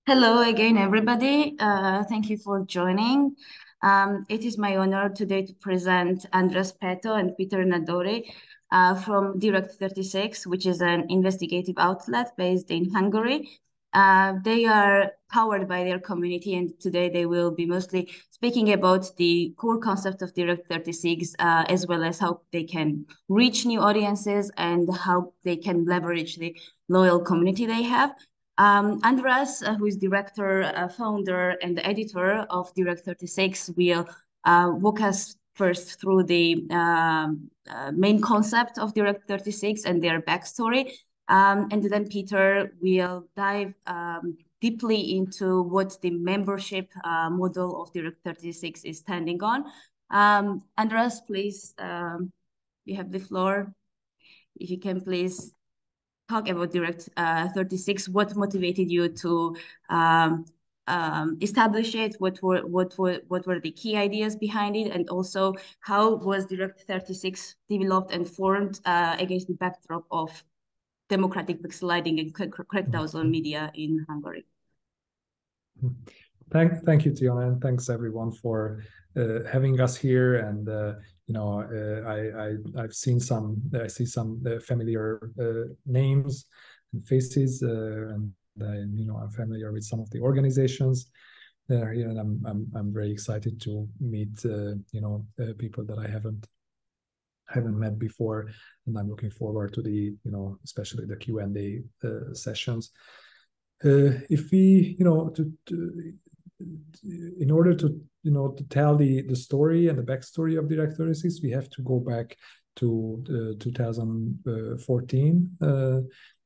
Hello again, everybody. Thank you for joining. It is my honor today to present Andras Peto and Peter Nadore from Direkt 36, which is an investigative outlet based in Hungary. They are powered by their community, and today they will be mostly speaking about the core concept of Direkt 36, as well as how they can reach new audiences and how they can leverage the loyal community they have. Andras, who is director, founder, and editor of Direkt 36, will walk us first through the main concept of Direkt 36 and their backstory. And then Peter will dive deeply into what the membership model of Direkt 36 is standing on. Andras, please, you have the floor. If you can please talk about Direkt 36. What motivated you to establish it? What were the key ideas behind it? And also, how was Direkt 36 developed and formed against the backdrop of democratic backsliding and crackdowns on media in Hungary? Thank you, Tiana, and thanks everyone for having us here. And I see some familiar names and faces, and I'm familiar with some of the organizations that are here, and I'm very excited to meet people that I haven't met before, and I'm looking forward to the especially the Q&A sessions. If we in order to to tell the story and the backstory of Direkt 36, we have to go back to 2014,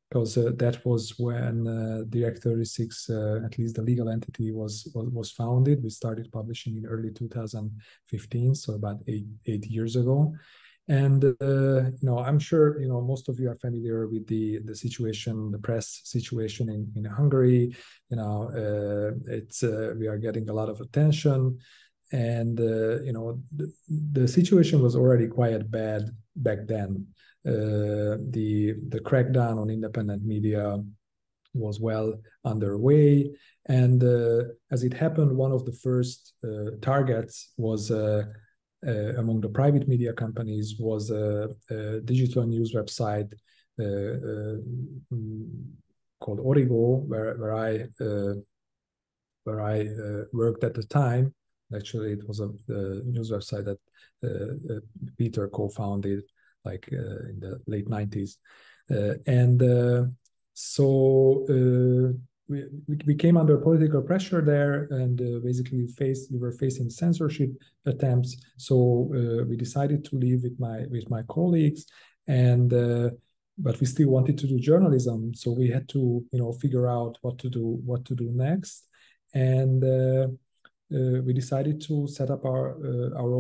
because that was when Direkt 36, at least the legal entity, was founded. We started publishing in early 2015, so about eight years ago. And I'm sure most of you are familiar with the situation, the press situation in Hungary. It's we are getting a lot of attention, and the situation was already quite bad back then. The crackdown on independent media was well underway, and as it happened, one of the first targets was among the private media companies was a digital news website called Origo, where I worked at the time. Actually, it was a news website that Peter co-founded, like in the late 90s, and so we came under political pressure there, and basically we were facing censorship attempts. So we decided to leave with my colleagues, and but we still wanted to do journalism. So we had to figure out what to do next, and we decided to set up our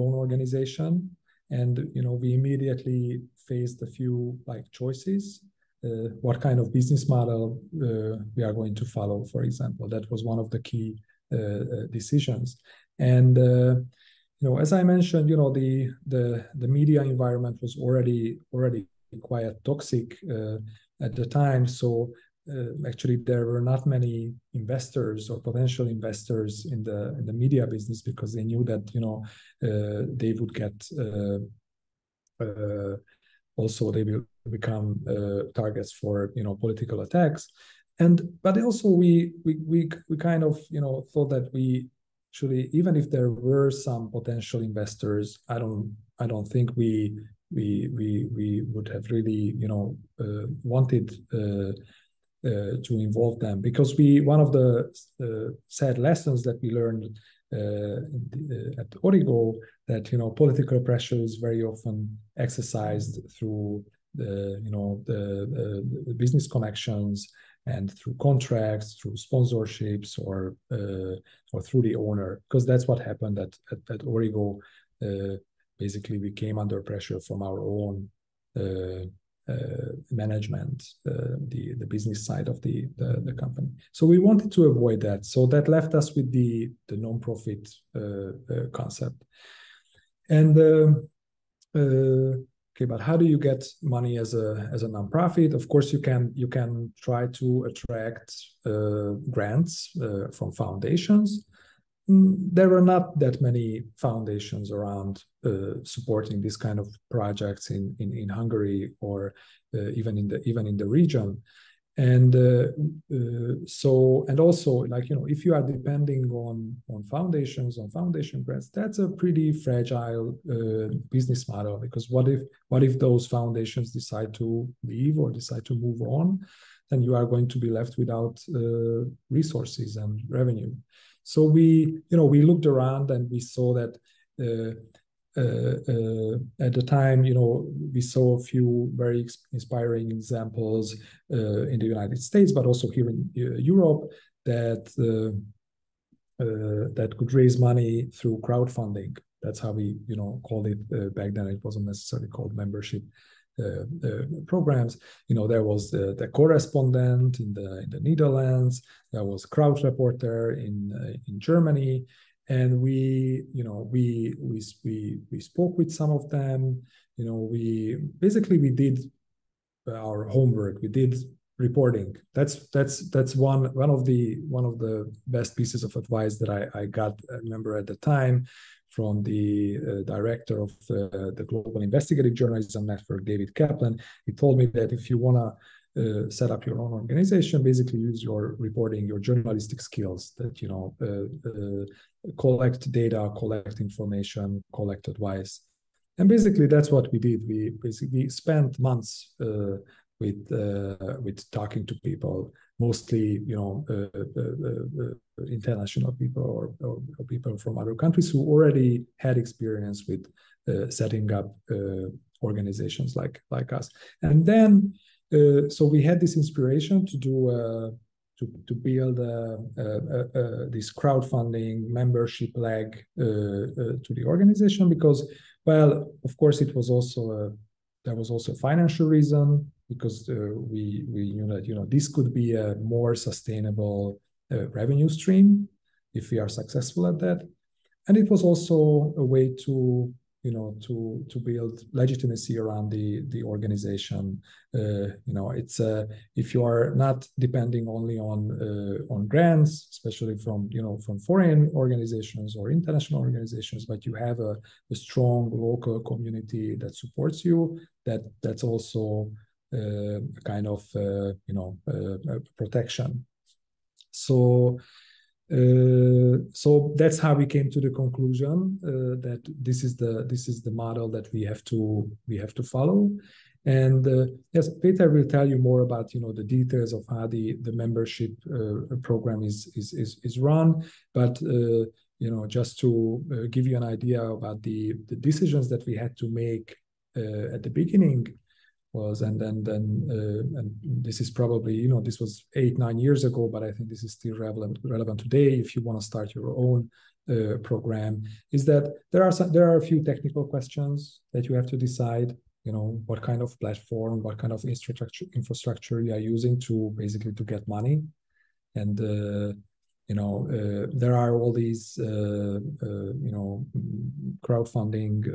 own organization. And we immediately faced a few choices. What kind of business model we are going to follow, for example. That was one of the key decisions. And as I mentioned, the media environment was already quite toxic at the time. So actually, there were not many investors or potential investors in the media business, because they knew that they would get also they will become targets for political attacks. But also we kind of thought that we actually, even if there were some potential investors, I don't think we would have really wanted to involve them, because one of the sad lessons that we learned at Origo, that political pressure is very often exercised through the business connections and through contracts, through sponsorships, or through the owner, because that's what happened at Origo. Basically, we came under pressure from our own management, the business side of the company. So we wanted to avoid that. So that left us with the non-profit concept. And okay, but how do you get money as a nonprofit? Of course, you can try to attract grants from foundations. There are not that many foundations around supporting this kind of projects in Hungary or even in the region. And and also, like, if you are depending on foundations, on foundation grants, that's a pretty fragile business model, because what if those foundations decide to leave or decide to move on, then you are going to be left without resources and revenue. So we looked around and we saw that at the time, we saw a few very inspiring examples in the United States, but also here in Europe, that that could raise money through crowdfunding. That's how we, called it back then. It wasn't necessarily called membership programs. There was the correspondent in the Netherlands. There was Crowd Reporter in Germany. And we spoke with some of them. We did our homework. We did reporting. That's one of the best pieces of advice that I got. I remember at the time from the director of the Global Investigative Journalism Network, David Kaplan. He told me that if you want to set up your own organization, basically use your reporting, your journalistic skills, that collect data, collect information, collect advice. And basically that's what we did. We basically spent months with talking to people, mostly international people or people from other countries who already had experience with setting up organizations like us. And then so we had this inspiration to do to build this crowdfunding membership leg to the organization, because, well, of course, there was also a financial reason, because we knew that this could be a more sustainable revenue stream if we are successful at that, and it was also a way to build legitimacy around the organization. It's if you are not depending only on grants, especially from foreign organizations or international organizations, but you have a strong local community that supports you. That's also a kind of protection. So that's how we came to the conclusion that this is the model that we have to follow. And yes, Peter will tell you more about the details of how the membership program is run. But just to give you an idea about the decisions that we had to make at the beginning was, and this is probably, this was 8-9 years ago, but I think this is still relevant today if you want to start your own program, is that there are a few technical questions that you have to decide. What kind of platform, what kind of infrastructure you are using to basically to get money. And there are all these crowdfunding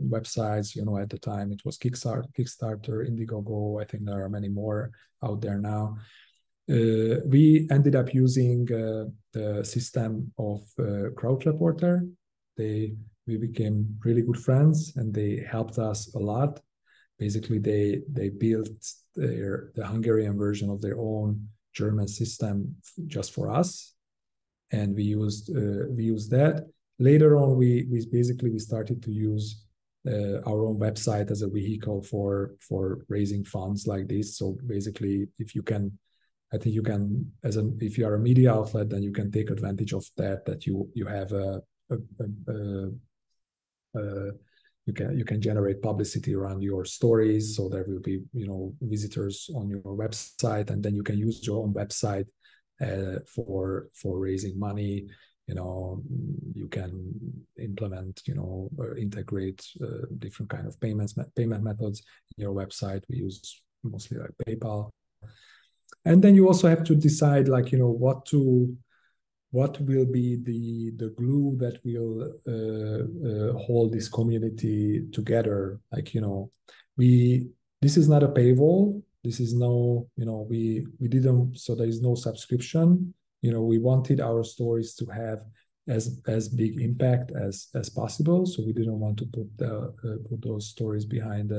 websites. At the time it was Kickstarter, Indiegogo. I think there are many more out there now. We ended up using the system of Crowd Reporter. We became really good friends, and they helped us a lot. Basically, they built the Hungarian version of their own German system just for us, and we used that. Later on, we started to use our own website as a vehicle for raising funds like this. So basically, if you are a media outlet, then you can take advantage of that you have you can generate publicity around your stories, so there will be visitors on your website, and then you can use your own website for raising money. You can implement, integrate different kind of payment methods in your website. We use mostly like PayPal. And then you also have to decide, what will be the glue that will hold this community together. we this is not a paywall. This is no, we didn't, so there is no subscription. We wanted our stories to have as big impact as possible. So we didn't want to put those stories behind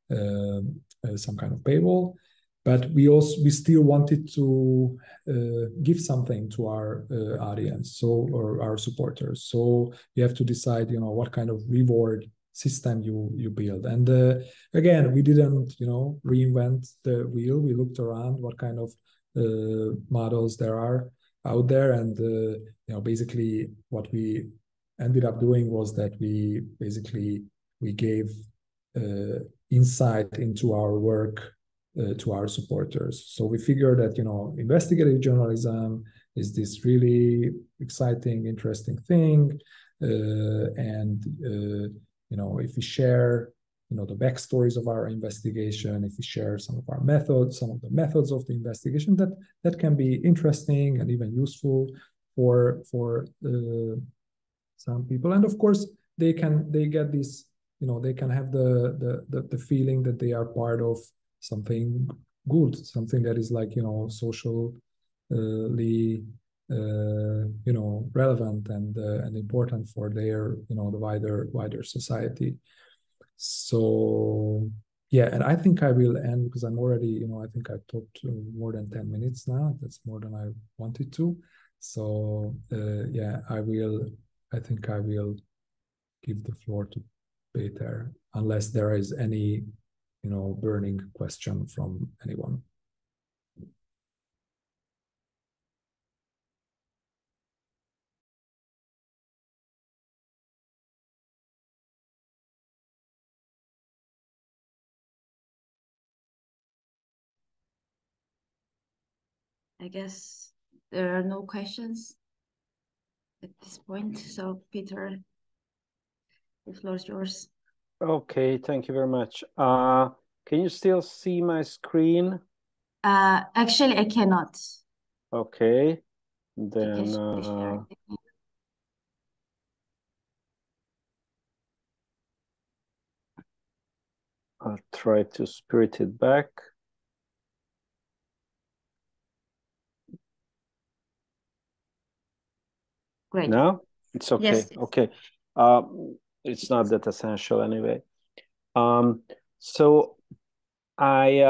some kind of paywall, but we still wanted to give something to our audience, or our supporters. So you have to decide, what kind of reward system you build. And again, we didn't reinvent the wheel. We looked around what kind of models there are out there, and basically what we ended up doing was that we gave insight into our work to our supporters. So we figured that investigative journalism is this really exciting, interesting thing, and if we share the backstories of our investigation, if we share some of the methods of the investigation, that can be interesting and even useful for some people. And of course, they get this, they can have the feeling that they are part of something good, something that is like socially relevant and important for their the wider society. So yeah, and I think I will end because I'm already, I think I've talked more than 10 minutes now. That's more than I wanted to. So yeah, I think I will give the floor to Peter, unless there is any, burning question from anyone. I guess there are no questions at this point. So, Peter, the floor is yours. Okay, thank you very much. Can you still see my screen? Actually, I cannot. Okay, then I'll try to spirit it back. Great. No, it's okay. Yes. Okay. It's not that essential anyway. So I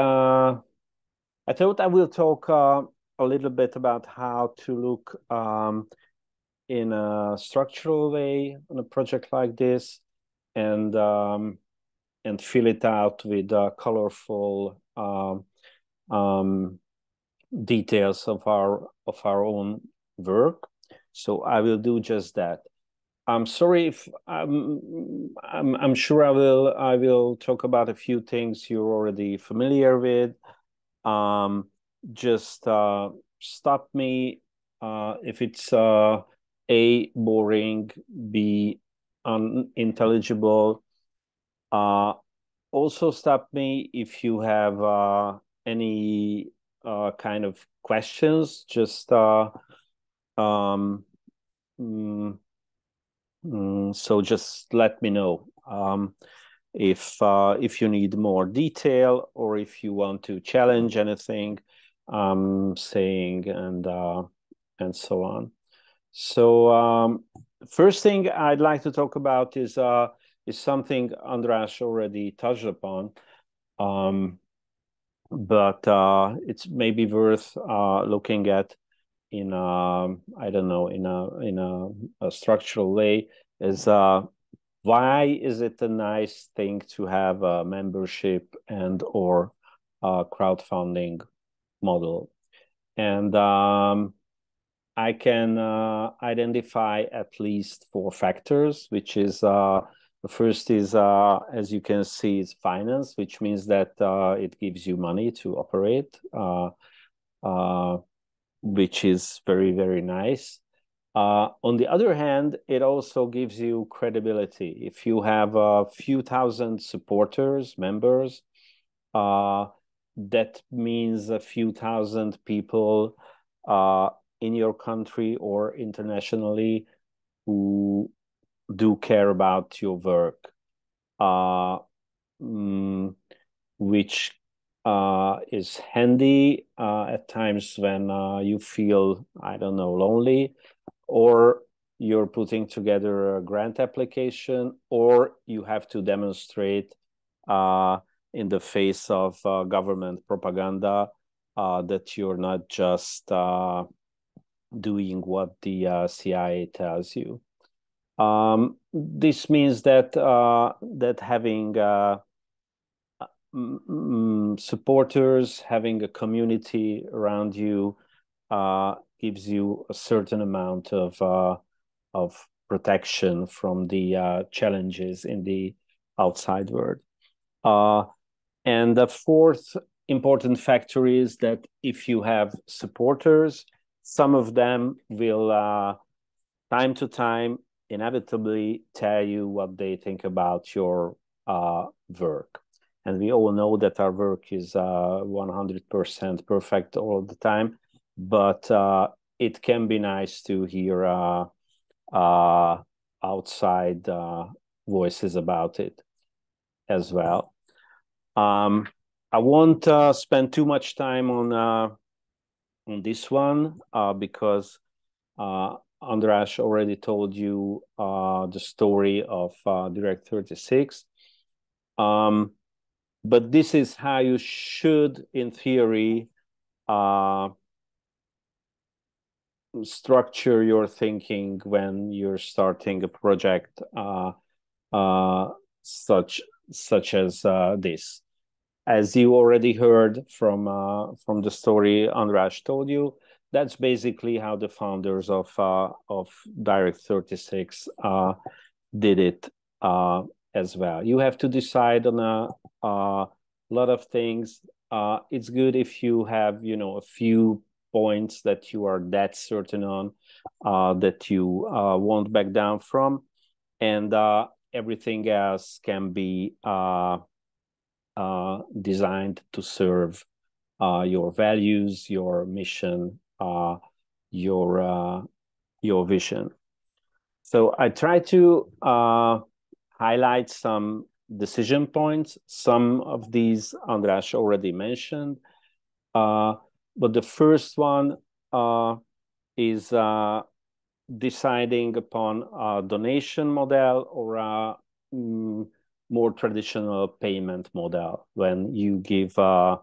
thought I will talk a little bit about how to look in a structural way on a project like this, and fill it out with colorful details of our own work. So I will do just that. I'm sorry if I'm sure I will talk about a few things you're already familiar with. Just stop me if it's A, boring, B, unintelligible. Also stop me if you have any kind of questions. Just so just let me know if you need more detail, or if you want to challenge anything I'm saying, and so on. So first thing I'd like to talk about is something András already touched upon, but it's maybe worth looking at in I don't know, in a structural way. Is why is it a nice thing to have a membership and or crowdfunding model? And I can identify at least 4 factors, which is the first is, as you can see, is finance, which means that it gives you money to operate, which is very, very nice. On the other hand, it also gives you credibility. If you have a few thousand supporters, members, that means a few thousand people in your country or internationally who do care about your work. which is handy at times when you feel, I don't know, lonely, or you're putting together a grant application, or you have to demonstrate in the face of government propaganda that you're not just doing what the CIA tells you. This means that that having supporters, having a community around you gives you a certain amount of protection from the challenges in the outside world. And the fourth important factor is that if you have supporters, some of them will time to time inevitably tell you what they think about your work. And we all know that our work is 100% perfect all the time, but it can be nice to hear outside voices about it as well. I won't spend too much time on this one because András already told you the story of Direkt 36. But this is how you should, in theory, structure your thinking when you're starting a project such as this. As you already heard from the story András told you, that's basically how the founders of Direkt 36 did it as well. You have to decide on a lot of things. It's good if you have, a few points that you are that certain on, that you won't back down from, and everything else can be designed to serve your values, your mission, your vision. So I try to highlight some decision points. Some of these András already mentioned, but the first one is deciding upon a donation model or a more traditional payment model when you give a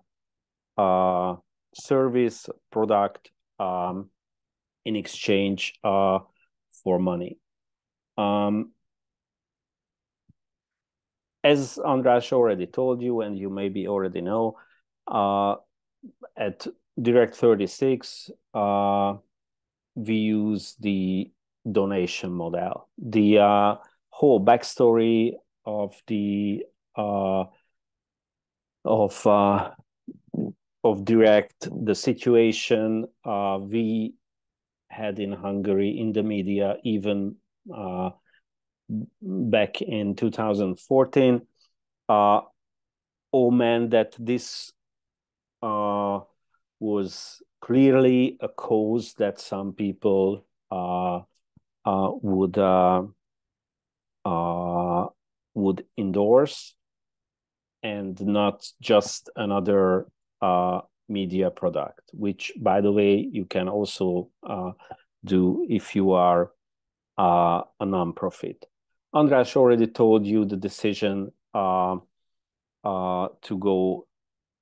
service product in exchange for money. As András already told you, and you maybe already know, at Direkt 36, we use the donation model. The whole backstory of the of Direkt, the situation we had in Hungary in the media, even back in 2014, all meant that this was clearly a cause that some people would endorse, and not just another media product, which, by the way, you can also do if you are a nonprofit. András already told you the decision to go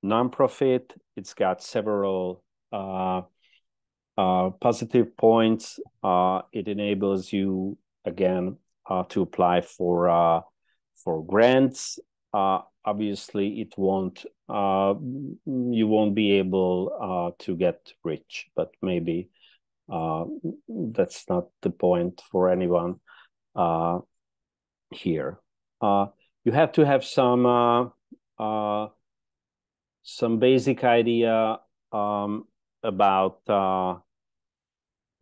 nonprofit. It's got several positive points. It enables you, again, to apply for grants. Obviously, it won't. You won't be able to get rich, but maybe that's not the point for anyone here. You have to have some basic idea about the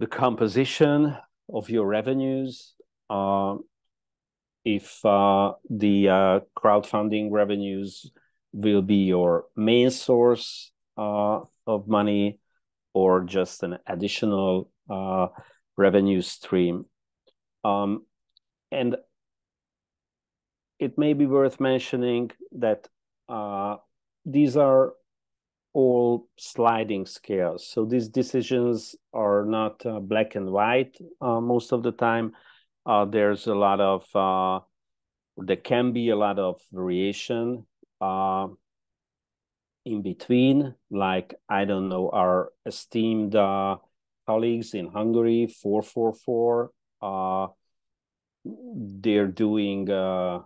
composition of your revenues. If the crowdfunding revenues will be your main source of money, or just an additional revenue stream. And it may be worth mentioning that these are all sliding scales. So these decisions are not black and white most of the time. There's a lot of, there can be a lot of variation in between. Like, I don't know, our esteemed colleagues in Hungary, 444, they're doing a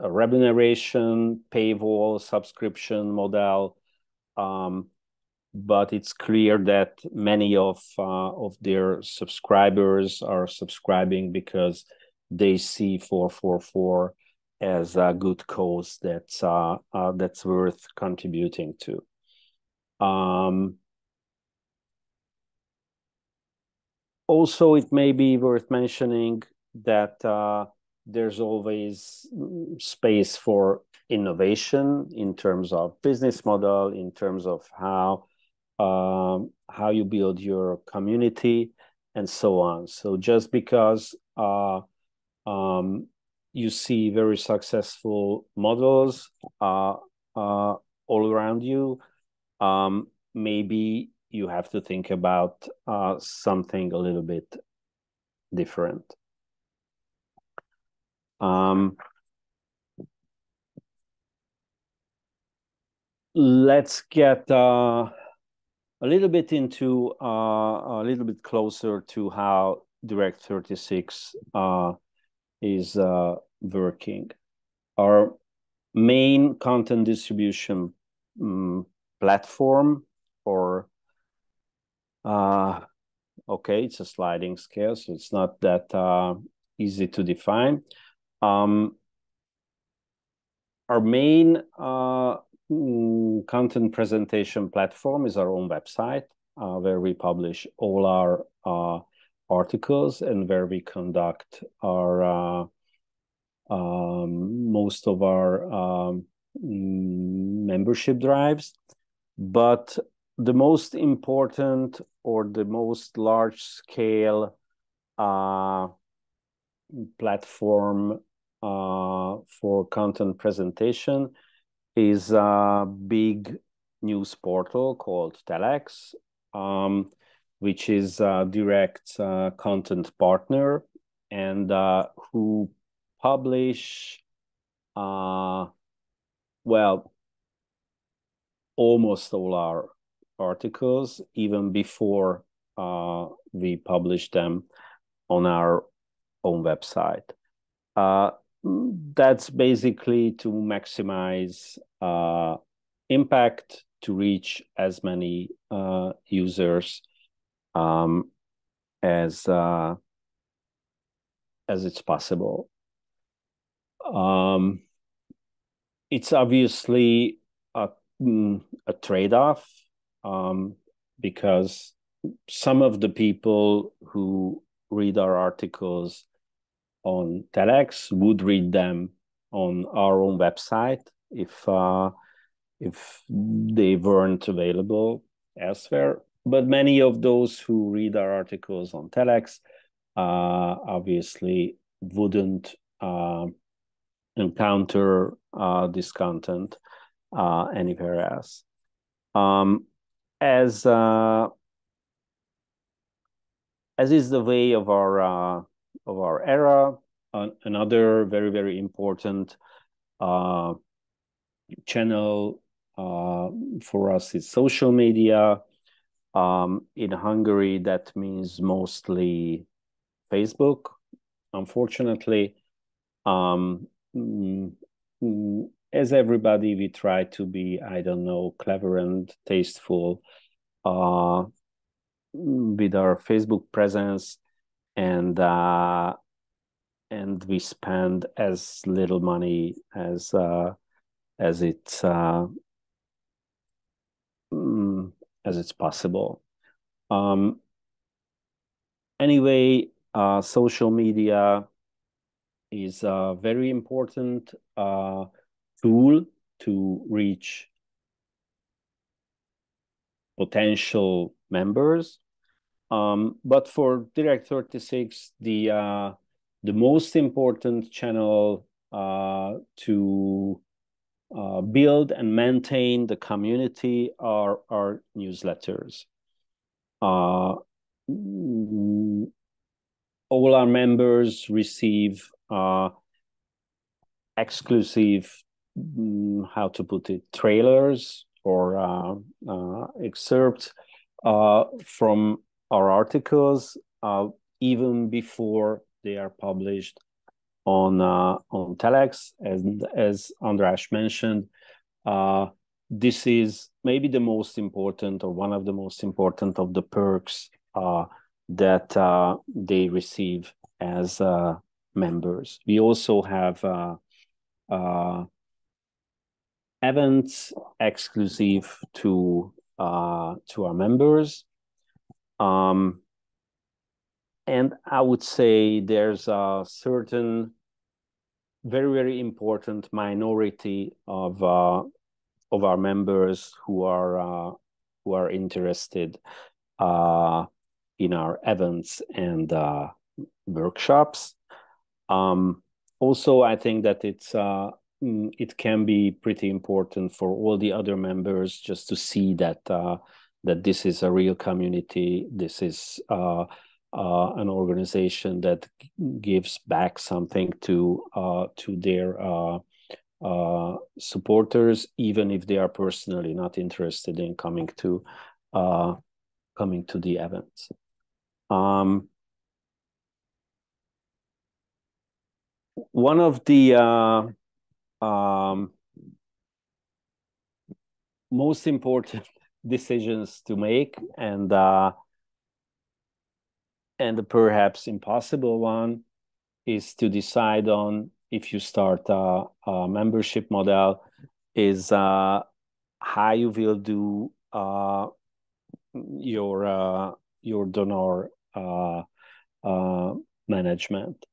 remuneration, paywall, subscription model. But it's clear that many of their subscribers are subscribing because they see 444 as a good cause that's worth contributing to. Also, it may be worth mentioning that there's always space for innovation in terms of business model, in terms of how you build your community, and so on. So just because you see very successful models all around you, maybe you have to think about something a little bit different. Let's get a little bit into a little bit closer to how Direkt 36 is working. Our main content distribution platform, or okay, it's a sliding scale, so it's not that easy to define. Our main content presentation platform is our own website, where we publish all our articles and where we conduct our most of our membership drives. But the most important, or the most large scale platform for content presentation is a big news portal called Direkt, which is a Direkt content partner, and who publish well, almost all our articles, even before we publish them on our own website. That's basically to maximize impact, to reach as many users as it's possible. It's obviously a trade-off, because some of the people who read our articles on Direkt would read them on our own website if they weren't available elsewhere. But many of those who read our articles on Direkt obviously wouldn't encounter this content anywhere else. As is the way of our era, another very, very important channel for us is social media. In Hungary, that means mostly Facebook, unfortunately. As everybody, we try to be, I don't know, clever and tasteful with our Facebook presence, and we spend as little money as it's possible. Anyway, social media is a very important tool to reach potential members. But for Direkt 36, the the most important channel to build and maintain the community are our newsletters. All our members receive exclusive, how to put it, trailers or excerpts from our articles even before they are published on Telex. And as András mentioned, this is maybe the most important or one of the most important of the perks that they receive as members. We also have events exclusive to our members. And I would say there's a certain very, very important minority of our members who are interested in our events and workshops. Also, I think that it can be pretty important for all the other members just to see that that this is a real community. This is an organization that gives back something to their supporters, even if they are personally not interested in coming to the events. One of the most important decisions to make, and perhaps impossible one, is to decide on if you start a membership model, is how you will do your donor management.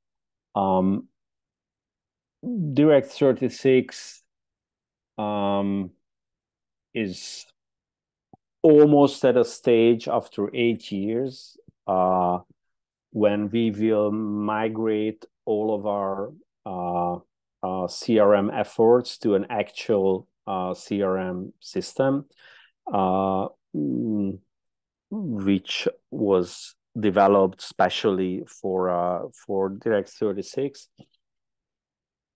Direkt 36 is almost at a stage after 8 years when we will migrate all of our CRM efforts to an actual CRM system, which was developed specially for Direkt 36.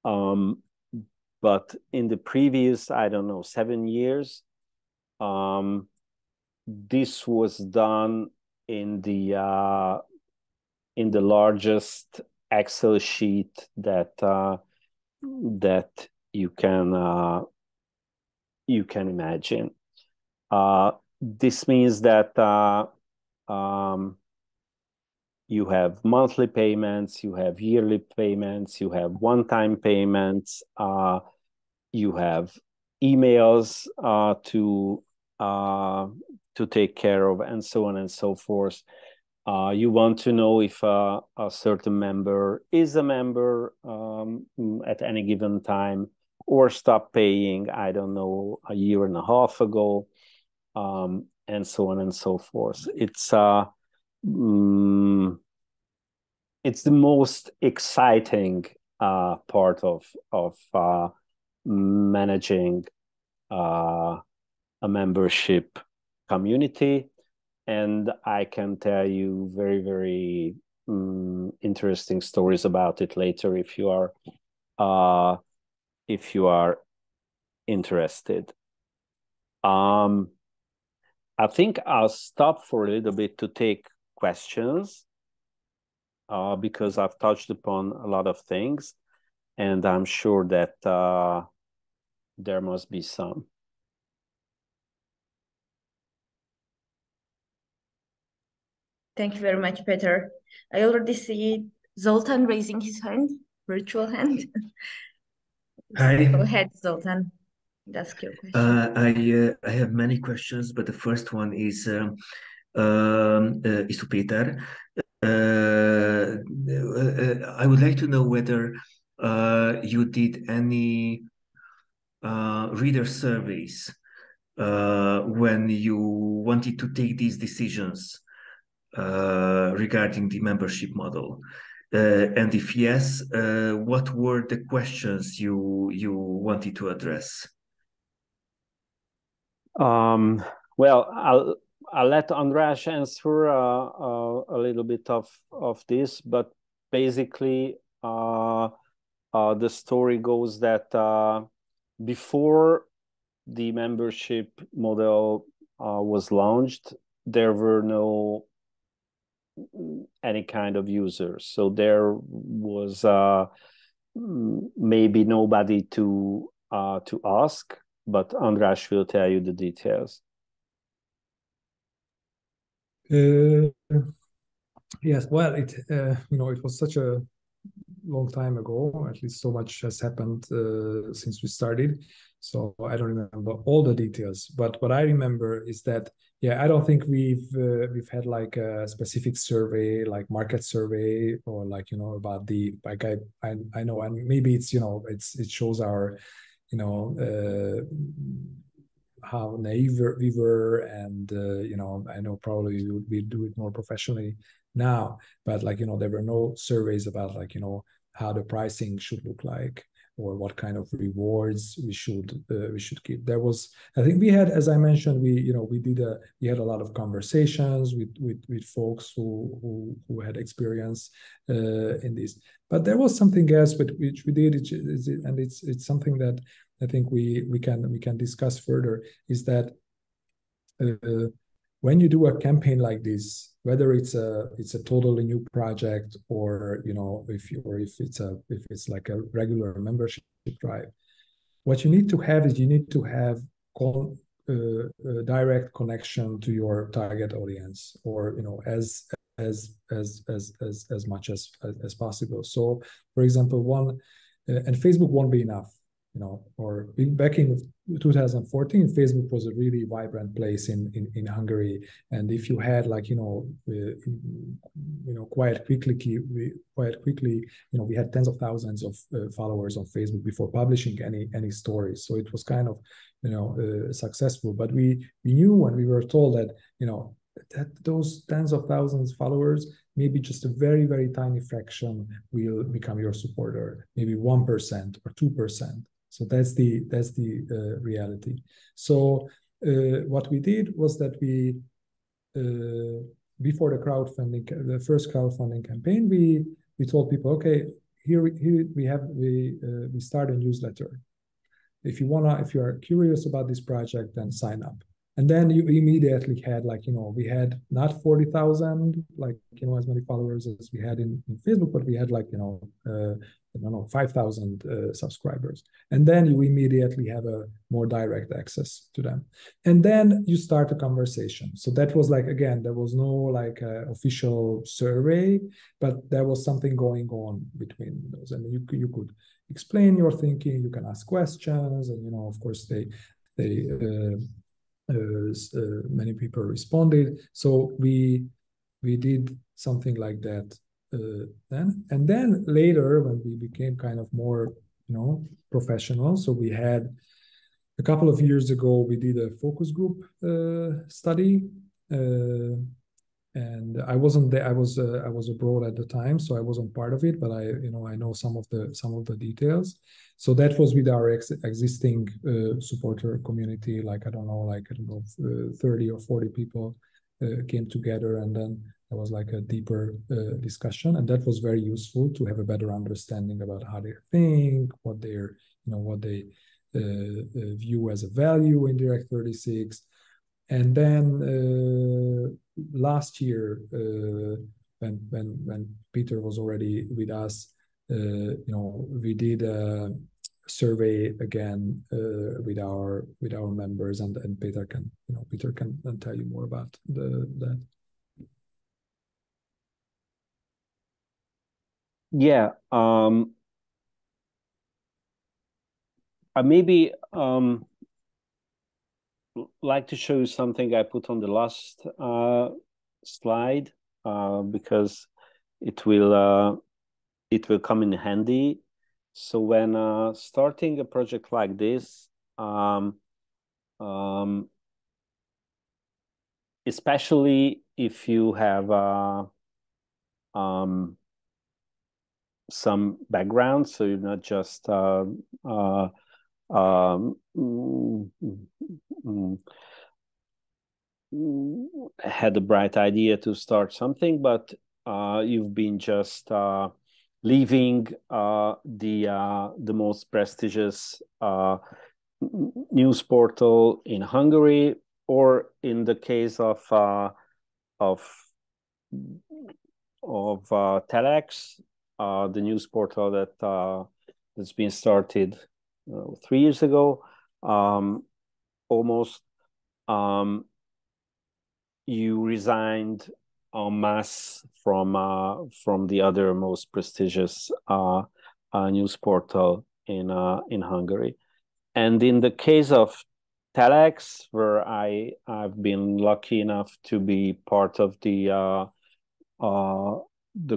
But in the previous, 7 years, this was done in the largest Excel sheet that you can imagine. This means that you have monthly payments, you have yearly payments, you have one-time payments, you have emails to take care of, and so on and so forth. You want to know if a certain member is a member at any given time or stopped paying, a year and a half ago, and so on and so forth. It's the most exciting part of managing a membership community, and I can tell you very, very interesting stories about it later if you are interested. I think I'll stop for a little bit to take questions because I've touched upon a lot of things, and I'm sure that there must be some. Thank you very much, Peter. I already see Zoltan raising his hand, virtual hand. Hi. Go ahead, Zoltan. Ask your question. I have many questions, but the first one is to Peter. I would like to know whether you did any reader surveys when you wanted to take these decisions regarding the membership model. And if yes, what were the questions you wanted to address? Well, I'll let András answer a little bit of this, but basically, the story goes that before the membership model was launched, there were no any kind of users, so there was maybe nobody to ask. But András will tell you the details. Yes, well, it it was such a long time ago. At least so much has happened since we started, so I don't remember all the details. But what I remember is that, yeah, I don't think we've had like a specific survey, like market survey, or like about the like I know, and maybe it's it shows our how naive we were, and I know probably we do it more professionally now, but like there were no surveys about like how the pricing should look like, or what kind of rewards we should keep. There was, I think we had, as I mentioned, we had a lot of conversations with folks who had experience in this, but there was something else which we did, and it's something that I think we can discuss further, is that when you do a campaign like this, whether it's a totally new project, or if it's like a regular membership drive, what you need to have is you need to have a direct connection to your target audience, or as much as possible. So, for example, and Facebook won't be enough, or back in 2014, Facebook was a really vibrant place in Hungary, and if you had like quite quickly, we had tens of thousands of followers on Facebook before publishing any stories. So it was kind of successful. But we knew when we were told that that those tens of thousands of followers, maybe just a very, very tiny fraction will become your supporter, maybe 1% or 2%. So that's the reality. So what we did was that we before the first crowdfunding campaign, we told people, okay, here we start a newsletter. If you are curious about this project, then sign up. And then you immediately had like we had not 40,000 like as many followers as we had in Facebook, but we had like I don't know, 5,000 subscribers. And then you immediately have a more direct access to them. And then you start a conversation. So that was like, again, there was no like official survey, but there was something going on between those. And you could explain your thinking, you can ask questions, and of course many people responded. So we did something like that then. And then later, when we became kind of more professional, so we had a couple of years ago, we did a focus group study, and I wasn't there. I was abroad at the time, so I wasn't part of it, but I know some of the details. So that was with our existing supporter community, like I don't know, 30 or 40 people came together, and then there was like a deeper discussion, and that was very useful to have a better understanding about how they think, what they view as a value in Direkt 36. And then last year, when Peter was already with us, we did a survey again with our members, and Peter can tell you more about that. Yeah, I maybe like to show you something I put on the last slide because it will come in handy. So when starting a project like this, especially if you have some background, so you're not just had a bright idea to start something, but you've been just leaving the most prestigious news portal in Hungary, or in the case of Direkt, the news portal that's been started 3 years ago, almost. You resigned en masse from the other most prestigious news portal in Hungary. And in the case of Direkt, where I've been lucky enough to be part of the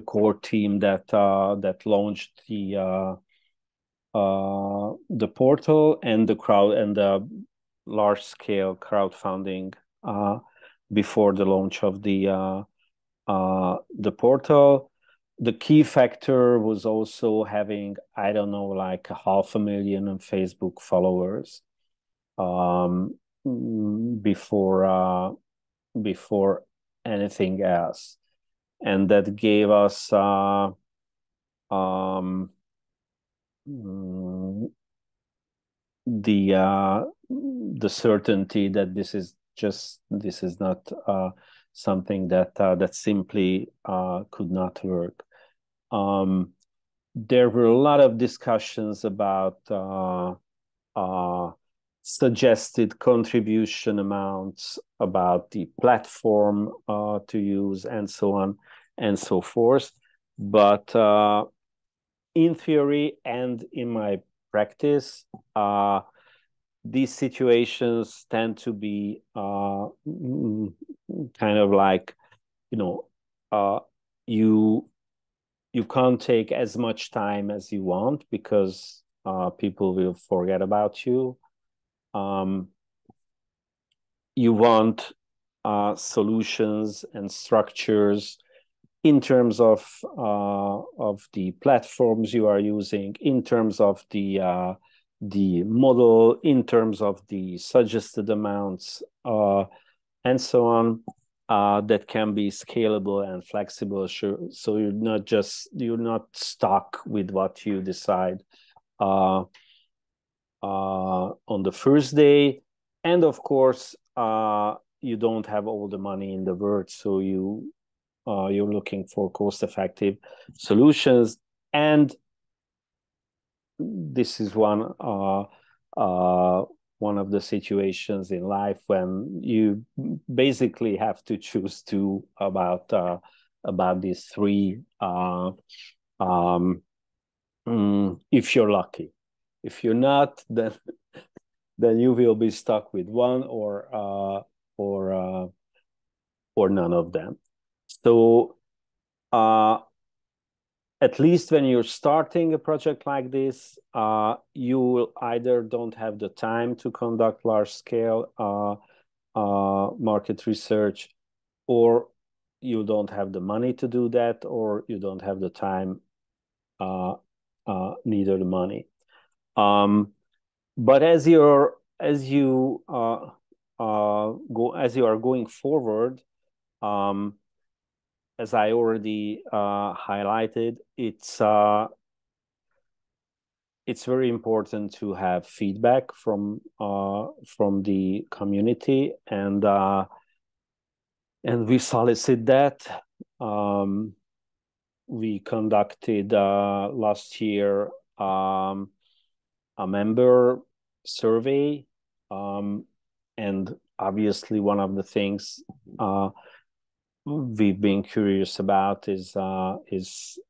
core team that launched the portal and the large scale crowdfunding before the launch of the portal. The key factor was also having, I don't know, like 500,000 on Facebook followers before anything else, and that gave us the certainty that this is not something that simply could not work. There were a lot of discussions about suggested contribution amounts, about the platform to use, and so on and so forth. But in theory and in my practice, these situations tend to be kind of like, you can't take as much time as you want, because people will forget about you. You want solutions and structures in terms of the platforms you are using, in terms of the model, in terms of the suggested amounts, and so on, that can be scalable and flexible. Sure. So you're not stuck with what you decide on the first day. And of course, you don't have all the money in the world, so you're looking for cost-effective solutions. And this is one of the situations in life when you basically have to choose two about these three, if you're lucky. If you're not, then you will be stuck with one or none of them. So at least when you're starting a project like this, you will either don't have the time to conduct large-scale market research, or you don't have the money to do that, or you don't have the time, neither the money. But as you are going forward, as I already highlighted, it's very important to have feedback from the community, and we solicit that. We conducted last year a member survey, and obviously one of the things we've been curious about is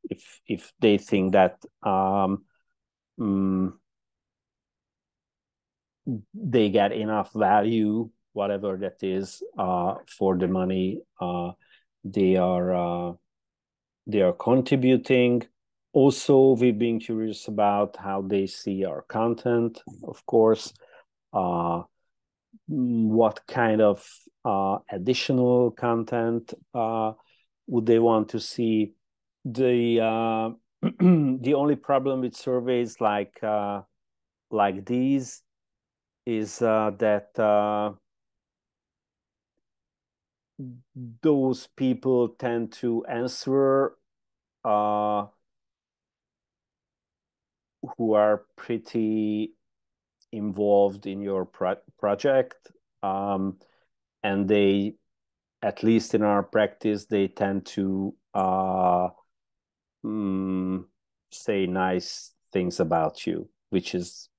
if they think that they get enough value, whatever that is, for the money they are contributing. Also, we've been curious about how they see our content, of course. What kind of additional content would they want to see? The the only problem with surveys like these is that those people tend to answer who are pretty involved in your project, and they, at least in our practice, they tend to say nice things about you, which is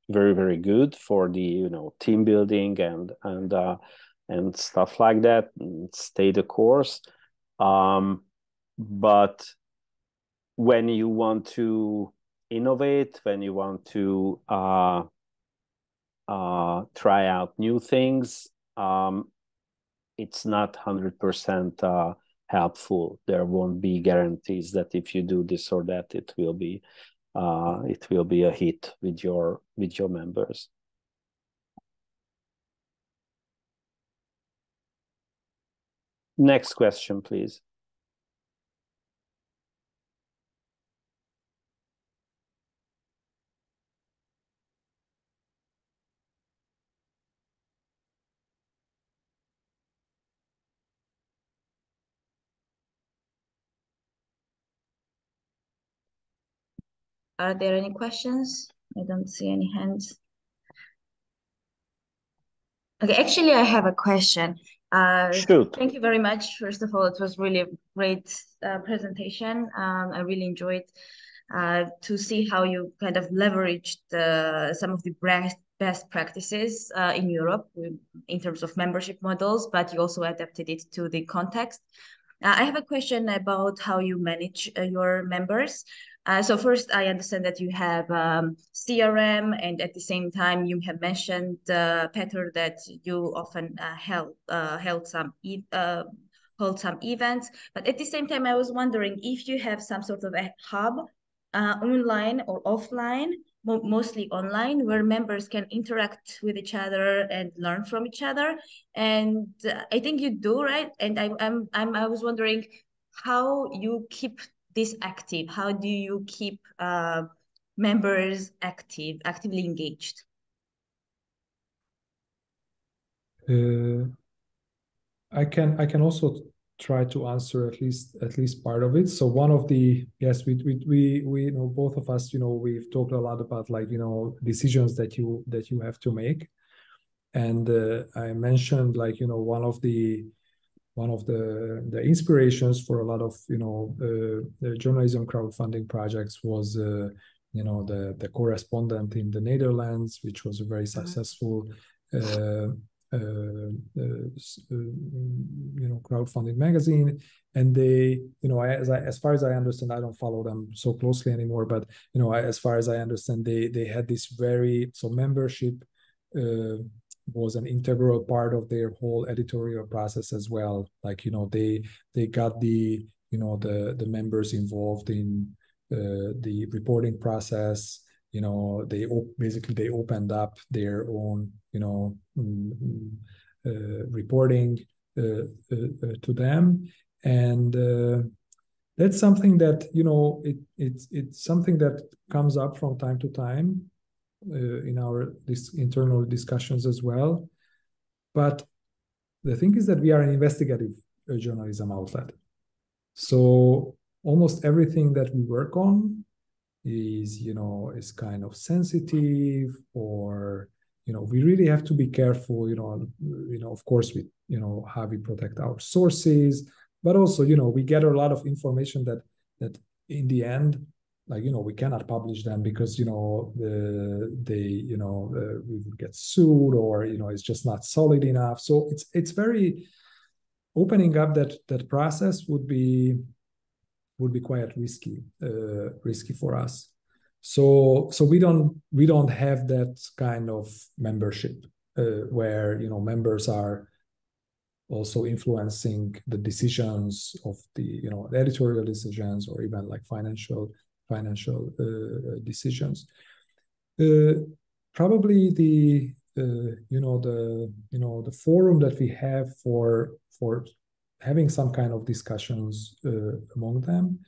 very, very good for the team building and stuff like that, and stay the course. But when you want to innovate, when you want to try out new things, it's not 100% helpful. There won't be guarantees that if you do this or that, it will be a hit with your members. Next question, please. Are there any questions? I don't see any hands. Okay, actually, I have a question. Shoot. Thank you very much. First of all, it was really a great presentation. I really enjoyed to see how you kind of leveraged some of the best practices in Europe in terms of membership models, but you also adapted it to the context. I have a question about how you manage your members. So first, I understand that you have CRM, and at the same time, you have mentioned, Peter, that you often hold some events. But at the same time, I was wondering if you have some sort of a hub, online or offline, mostly online, where members can interact with each other and learn from each other. And I think you do, right? And I was wondering how you keep this active. How do you keep members actively engaged? I can also try to answer at least part of it. So one of the, yes, we both of us, we've talked a lot about decisions that you have to make. And I mentioned one of the inspirations for a lot of the journalism crowdfunding projects was the correspondent in the Netherlands, which was a very successful crowdfunding magazine. And they, as far as I understand, I don't follow them so closely anymore, but as far as I understand, they had this so membership was an integral part of their whole editorial process as well. They got the members involved in the reporting process. They opened up their own reporting to them, and that's something that it's something that comes up from time to time in our internal discussions as well. But the thing is that we are an investigative journalism outlet, so almost everything that we work on is kind of sensitive, or we really have to be careful, of course, with how we protect our sources, but also we get a lot of information that in the end, we cannot publish them because we would get sued, or it's just not solid enough. So it's very, opening up that process would be quite risky for us. So we don't have that kind of membership where members are also influencing the decisions of the editorial decisions, or even like financial decisions. Probably the forum that we have for having some kind of discussions among them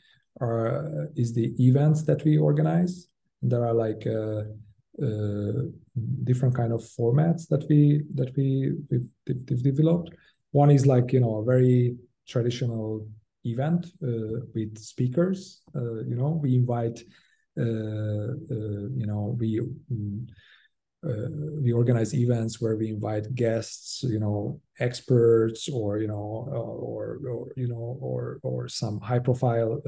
is the events that we organize. There are like different kind of formats that we've developed. One is like, you know, a very traditional event with speakers. You know, we invite you know, we organize events where we invite guests, you know, experts, or you know, or some high-profile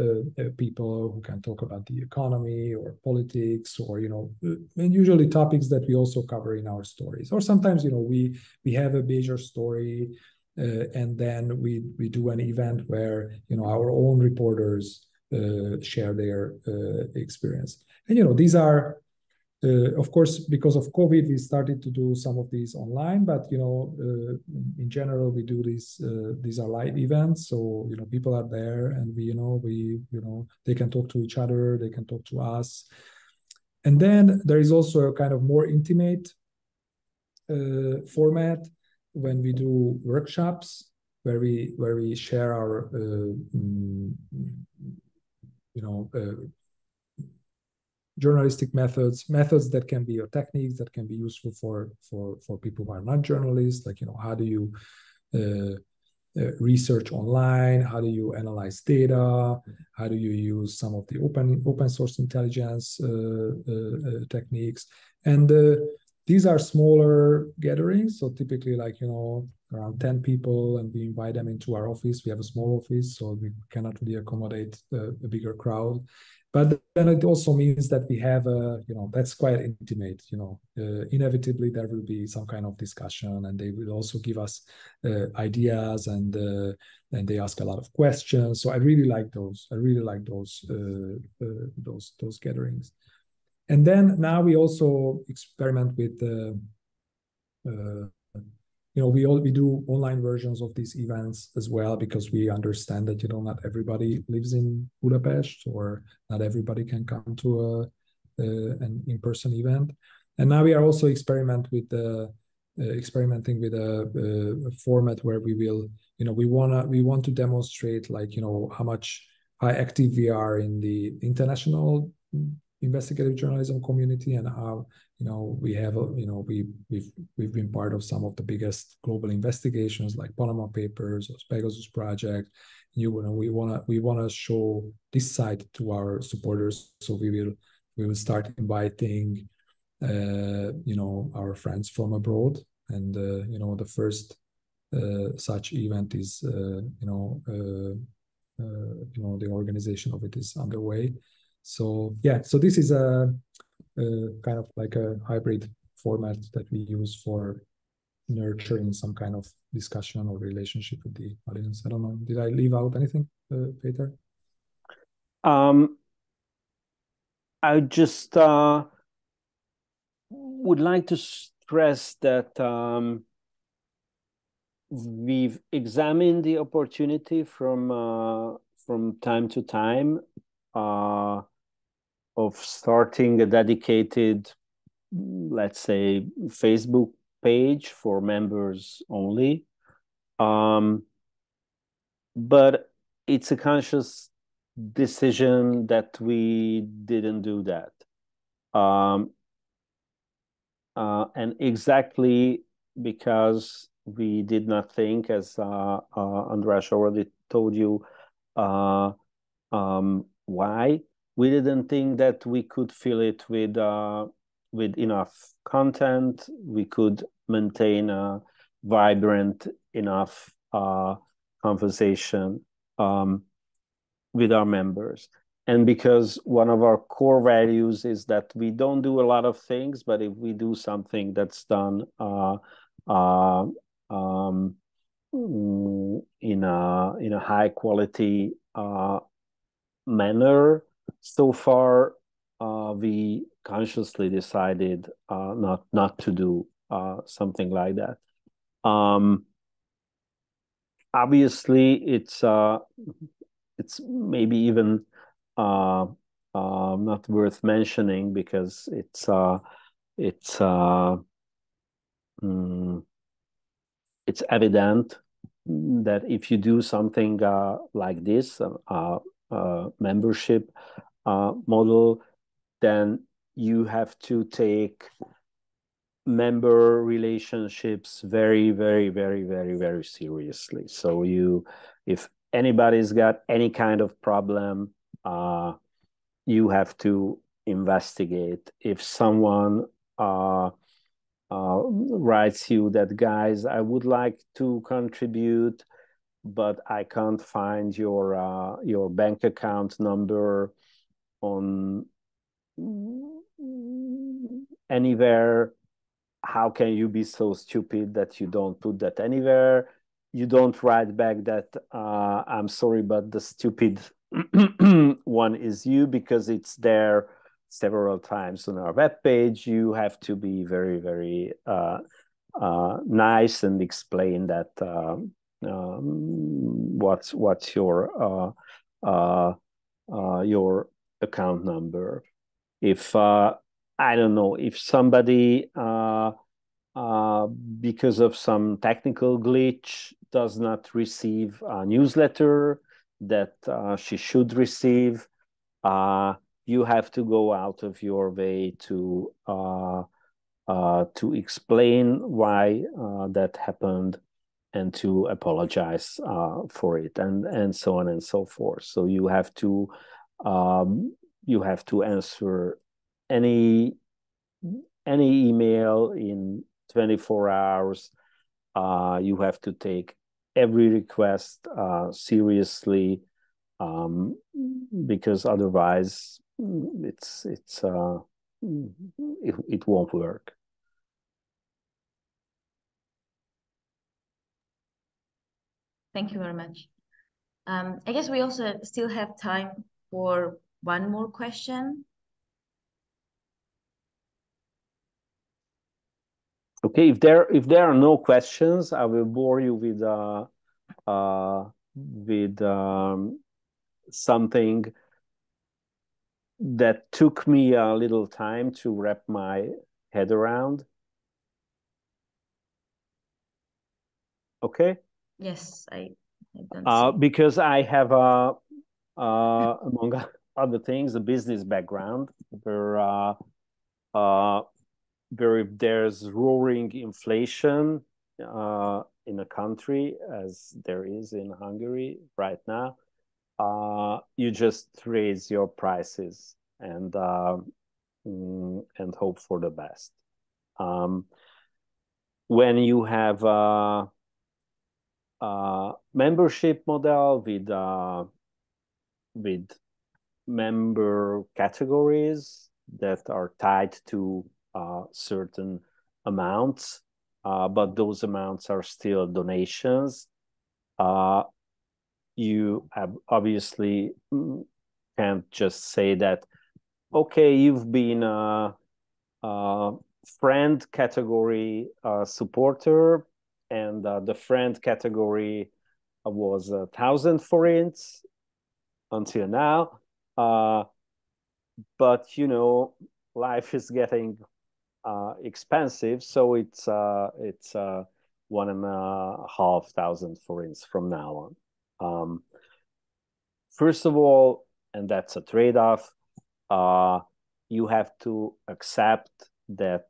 people who can talk about the economy or politics, or you know, and usually topics that we also cover in our stories. Or sometimes, you know, we have a major story, and then we do an event where, you know, our own reporters share their experience. And you know, these are. Of course, because of COVID, we started to do some of these online, but you know, in general, we do these. These are live events, so you know, people are there, and you know, they can talk to each other, they can talk to us, and then there is also a kind of more intimate format when we do workshops where we share our you know, journalistic methods that can be, or techniques that can be useful for people who are not journalists, like, you know, how do you research online, how do you analyze data, how do you use some of the open source intelligence techniques. And these are smaller gatherings, so typically, like, you know, around 10 people, and we invite them into our office. We have a small office, so we cannot really accommodate a bigger crowd. But then it also means that we have you know, that's quite intimate, you know. Inevitably, there will be some kind of discussion, and they will also give us ideas, and they ask a lot of questions. So I really like those. I really like those gatherings. And then now we also experiment with you know, we do online versions of these events as well, because we understand that, you know, not everybody lives in Budapest, or not everybody can come to an in-person event. And now we are also experimenting with a format where we will, you know, we want to demonstrate, like, you know, how active we are in the international investigative journalism community, and how, you know, we have you know, we've been part of some of the biggest global investigations like Panama Papers or Pegasus Project. You know, we wanna show this side to our supporters, so we will start inviting you know, our friends from abroad. And you know, the first such event is you know, the organization of it is underway. So yeah, so this is a kind of like a hybrid format that we use for nurturing some kind of discussion or relationship with the audience. I don't know, did I leave out anything, Peter? I just would like to stress that we've examined the opportunity from time to time of starting a dedicated, let's say, Facebook page for members only. But it's a conscious decision that we didn't do that. And exactly because we did not think, as András already told you, why we didn't think that we could fill it with enough content. We could maintain a vibrant enough conversation with our members. And because one of our core values is that we don't do a lot of things, but if we do something that's done in a high quality manner, so far we consciously decided not to do something like that. Obviously, it's maybe even not worth mentioning, because it's evident that if you do something like this, membership model, then you have to take member relationships very, very, very, very, very seriously. So if anybody's got any kind of problem, you have to investigate. If someone writes you that, guys, I would like to contribute, but I can't find your bank account number on anywhere. How can you be so stupid that you don't put that anywhere? You don't write back that I'm sorry, but the stupid one is you, because it's there several times on our webpage. You have to be very, very nice and explain that what's your account number. If I don't know, if somebody because of some technical glitch does not receive a newsletter that she should receive, you have to go out of your way to explain why that happened and to apologize for it, and so on and so forth. So you have to answer any email in 24 hours. You have to take every request seriously, because otherwise it won't work. Thank you very much. I guess we also still have time for one more question. Okay, if there are no questions, I will bore you with something that took me a little time to wrap my head around. Okay? Yes, I don't see. Because I have among other things, a business background where if there's roaring inflation in a country, as there is in Hungary right now, you just raise your prices and hope for the best. When you have a membership model with member categories that are tied to certain amounts, but those amounts are still donations, you have obviously can't just say that, okay, you've been a friend category supporter, and the friend category was 1,000 forints until now, but life is getting expensive, so it's 1,500 forints from now on. First of all, and that's a trade-off, you have to accept that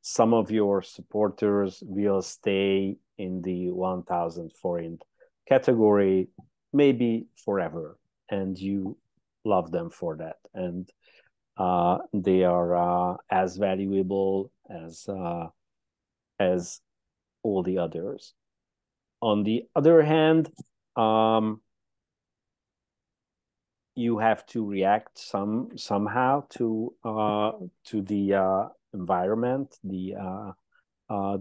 some of your supporters will stay in the 1,000 forint category, maybe forever, and you love them for that, and they are as valuable as all the others. On the other hand, you have to react somehow to the environment, the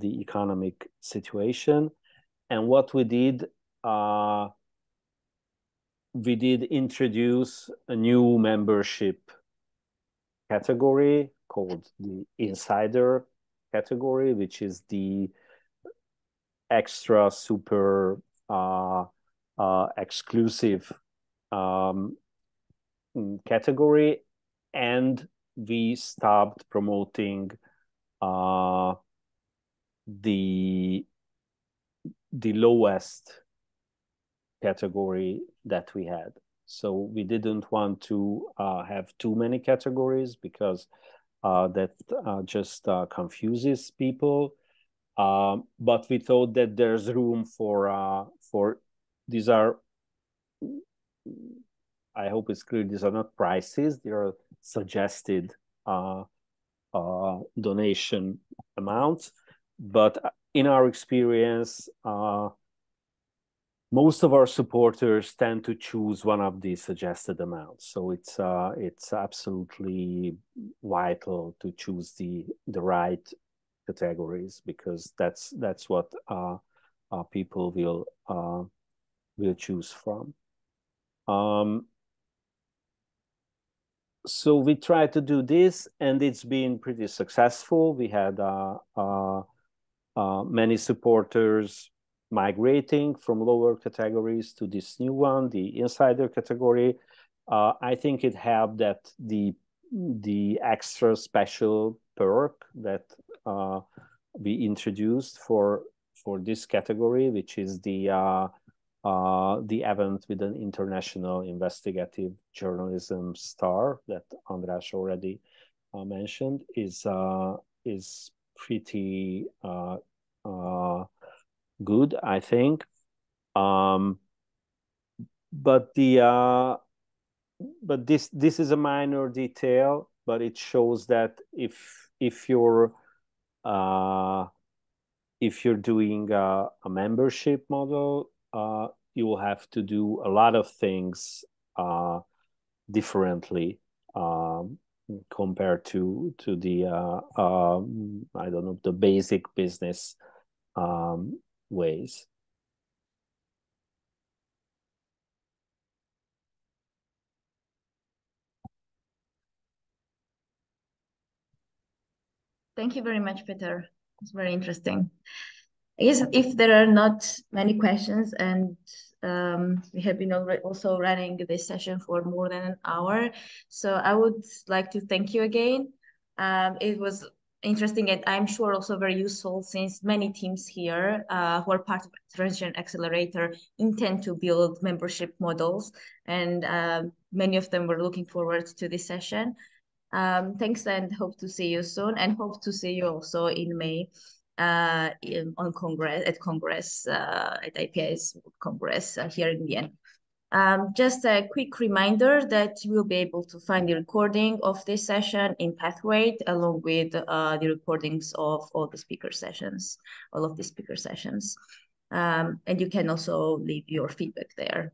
economic situation, and what we did introduce a new membership category called the insider category, which is the extra super exclusive category, and we stopped promoting the lowest category that we had. So we didn't want to have too many categories because that just confuses people. But we thought that there's room for these are, I hope it's clear, these are not prices, they are suggested donation amounts. But in our experience, most of our supporters tend to choose one of these suggested amounts. So it's absolutely vital to choose the right categories, because that's what people will choose from. So we tried to do this, and it's been pretty successful. We had many supporters migrating from lower categories to this new one, the insider category. I think it helped that the extra special perk that we introduced for this category, which is the event with an international investigative journalism star that András already mentioned, is pretty good, I think. But this is a minor detail, but it shows that if you're doing a membership model, you will have to do a lot of things differently compared to the I don't know, the basic business ways. Thank you very much, Peter. It's very interesting. I guess if there are not many questions, and we have been also running this session for more than an hour, so I would like to thank you again. It was interesting, and I'm sure also very useful, since many teams here who are part of Transition Accelerator intend to build membership models, and many of them were looking forward to this session. Thanks, and hope to see you soon, and hope to see you also in May on Congress at IPS Congress here in Vienna. Just a quick reminder that you will be able to find the recording of this session in Pathway, along with the recordings of all the speaker sessions, all of the speaker sessions. And you can also leave your feedback there.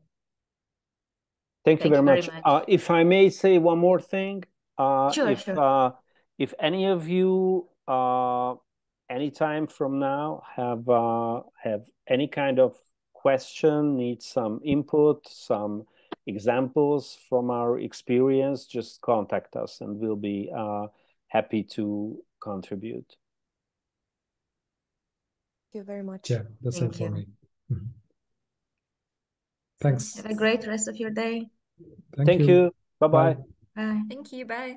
Thank you very much. much. If I may say one more thing, Sure. If any of you anytime from now have any kind of question, need some input, some examples from our experience, just contact us and we'll be happy to contribute. Thank you very much. Yeah, that's it for me. Mm-hmm. Thanks. Have a great rest of your day. Thank you. Bye-bye. Bye. Thank you. Bye.